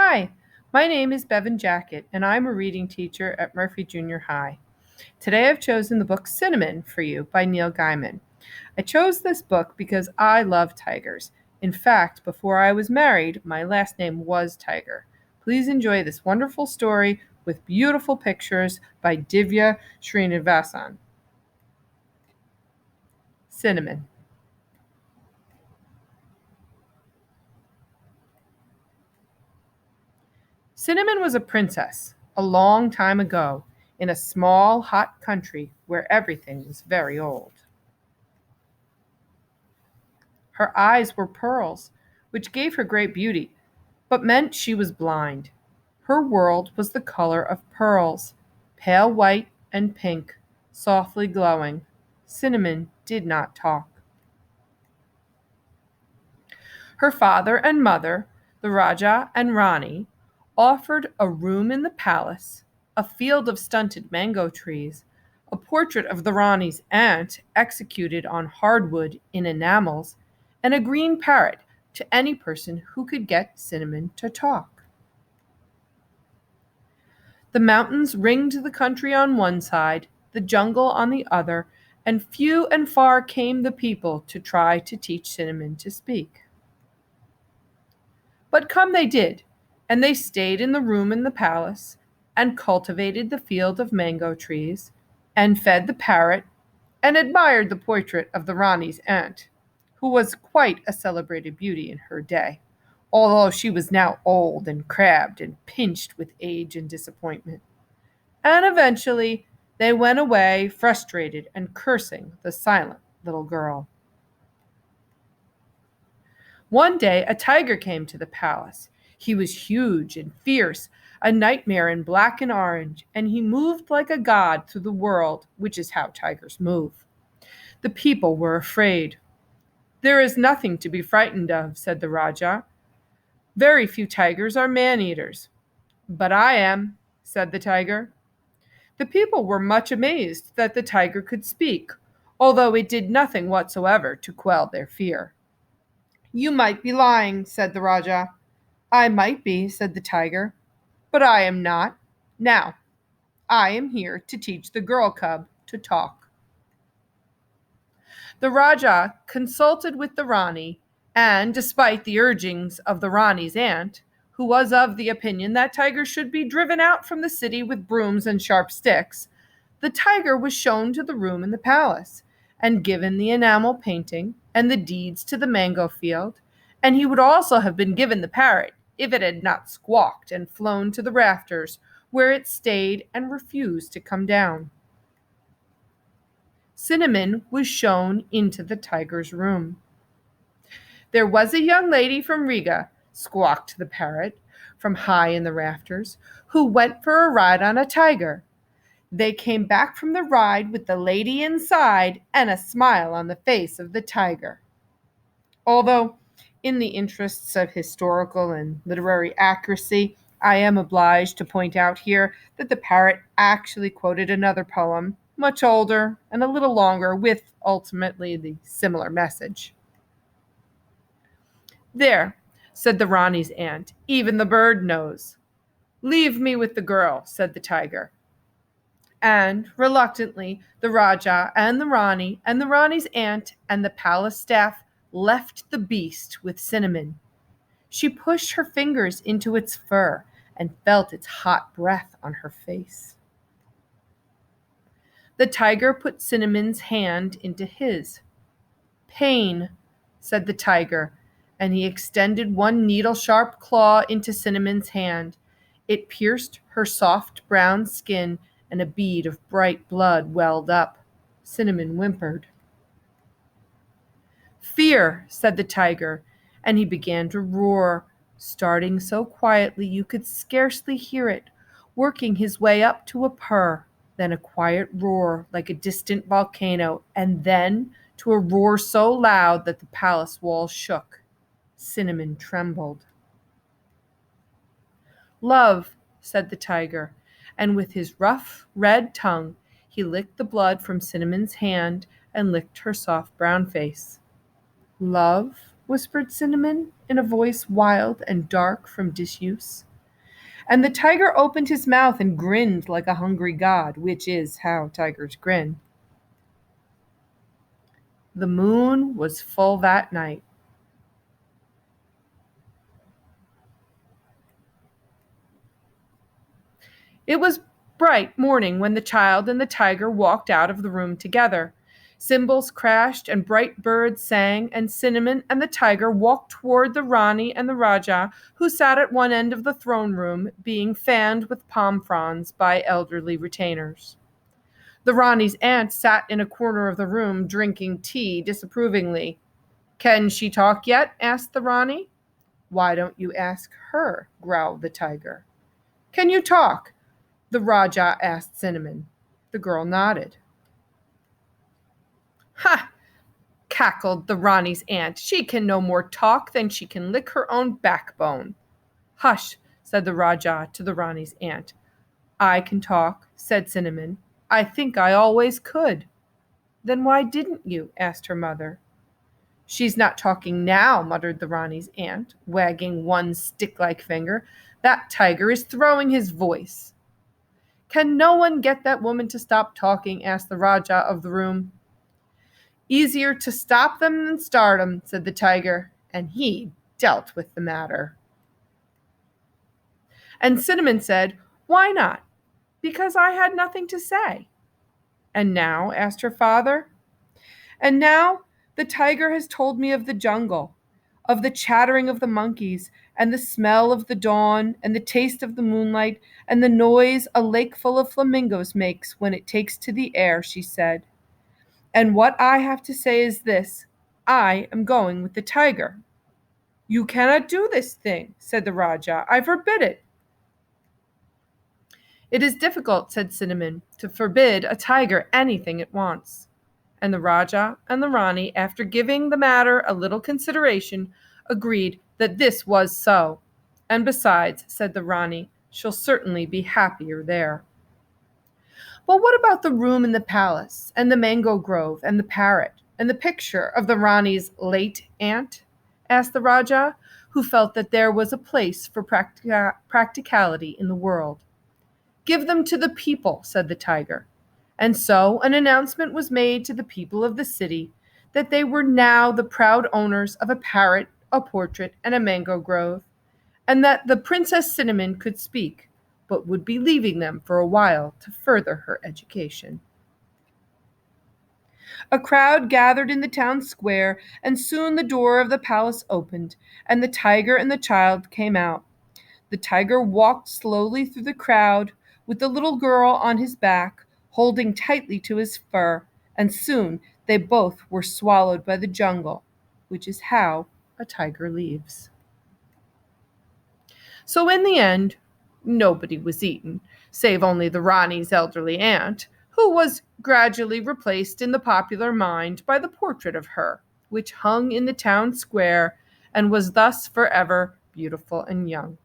Hi, my name is Bevan Jackett, and I'm a reading teacher at Murphy Junior High. Today I've chosen the book Cinnamon for you by Neil Gaiman. I chose this book because I love tigers. In fact, before I was married, my last name was Tiger. Please enjoy this wonderful story with beautiful pictures by Divya Srinivasan. Cinnamon. Cinnamon was a princess a long time ago in a small, hot country where everything was very old. Her eyes were pearls, which gave her great beauty, but meant she was blind. Her world was the color of pearls, pale white and pink, softly glowing. Cinnamon did not talk. Her father and mother, the Raja and Rani, offered a room in the palace, a field of stunted mango trees, a portrait of the Rani's aunt executed on hardwood in enamels, and a green parrot to any person who could get Cinnamon to talk. The mountains ringed the country on one side, the jungle on the other, and few and far came the people to try to teach Cinnamon to speak. But come they did, and they stayed in the room in the palace, and cultivated the field of mango trees, and fed the parrot, and admired the portrait of the Rani's aunt, who was quite a celebrated beauty in her day, although she was now old and crabbed and pinched with age and disappointment. And eventually they went away frustrated and cursing the silent little girl. One day a tiger came to the palace. He was huge and fierce, a nightmare in black and orange, and he moved like a god through the world, which is how tigers move. The people were afraid. "There is nothing to be frightened of," said the Rajah. "Very few tigers are man-eaters." "But I am," said the tiger. The people were much amazed that the tiger could speak, although it did nothing whatsoever to quell their fear. "You might be lying," said the Rajah. "I might be," said the tiger, "but I am not. Now, I am here to teach the girl cub to talk." The Rajah consulted with the Rani, and despite the urgings of the Rani's aunt, who was of the opinion that tigers should be driven out from the city with brooms and sharp sticks, the tiger was shown to the room in the palace, and given the enamel painting and the deeds to the mango field, and he would also have been given the parrot if it had not squawked and flown to the rafters, where it stayed and refused to come down. Cinnamon was shown into the tiger's room. "There was a young lady from Riga," squawked the parrot from high in the rafters, "who went for a ride on a tiger. They came back from the ride with the lady inside and a smile on the face of the tiger." Although, in the interests of historical and literary accuracy, I am obliged to point out here that the parrot actually quoted another poem, much older and a little longer, with ultimately the similar message. "There," said the Rani's aunt, "even the bird knows." "Leave me with the girl," said the tiger. And, reluctantly, the Rajah and the Rani and the Rani's aunt and the palace staff left the beast with Cinnamon. She pushed her fingers into its fur and felt its hot breath on her face. The tiger put Cinnamon's hand into his. "Pain," said the tiger, and he extended one needle-sharp claw into Cinnamon's hand. It pierced her soft brown skin, and a bead of bright blood welled up. Cinnamon whimpered. "Fear," said the tiger, and he began to roar, starting so quietly you could scarcely hear it, working his way up to a purr, then a quiet roar like a distant volcano, and then to a roar so loud that the palace walls shook. Cinnamon trembled. "Love," said the tiger, and with his rough, red tongue, he licked the blood from Cinnamon's hand and licked her soft brown face. "Love?" whispered Cinnamon in a voice wild and dark from disuse. And the tiger opened his mouth and grinned like a hungry god, which is how tigers grin. The moon was full that night. It was bright morning when the child and the tiger walked out of the room together. Cymbals crashed and bright birds sang, and Cinnamon and the tiger walked toward the Rani and the Rajah, who sat at one end of the throne room, being fanned with palm fronds by elderly retainers. The Rani's aunt sat in a corner of the room, drinking tea disapprovingly. Can she talk yet? Asked the Rani. Why don't you ask her? Growled the tiger. Can you talk? The Rajah asked Cinnamon. The girl nodded. Ha! Cackled the Rani's aunt. She can no more talk than she can lick her own backbone. Hush, said the Rajah to the Rani's aunt. I can talk, said Cinnamon. I think I always could. Then why didn't you? Asked her mother. She's not talking now, muttered the Rani's aunt, wagging one stick-like finger. That tiger is throwing his voice. Can no one get that woman to stop talking? Asked the Rajah of the room. Easier to stop them than start 'em, said the tiger, and he dealt with the matter. And Cinnamon said, Why not? Because I had nothing to say. And now? Asked her father. And now the tiger has told me of the jungle, of the chattering of the monkeys, and the smell of the dawn, and the taste of the moonlight, and the noise a lake full of flamingos makes when it takes to the air, she said. And what I have to say is this: I am going with the tiger. You cannot do this thing, said the Rajah. I forbid it. It is difficult, said Cinnamon, to forbid a tiger anything it wants. And the Rajah and the Rani, after giving the matter a little consideration, agreed that this was so. And besides, said the Rani, she'll certainly be happier there. But what about the room in the palace, and the mango grove, and the parrot, and the picture of the Rani's late aunt? Asked the Rajah, who felt that there was a place for practicality in the world. Give them to the people, said the tiger. And so an announcement was made to the people of the city that they were now the proud owners of a parrot, a portrait, and a mango grove, and that the Princess Cinnamon could speak, but would be leaving them for a while to further her education. A crowd gathered in the town square, and soon the door of the palace opened, and the tiger and the child came out. The tiger walked slowly through the crowd, with the little girl on his back, holding tightly to his fur, and soon they both were swallowed by the jungle, which is how a tiger leaves. So in the end, nobody was eaten, save only the Rani's elderly aunt, who was gradually replaced in the popular mind by the portrait of her, which hung in the town square and was thus forever beautiful and young.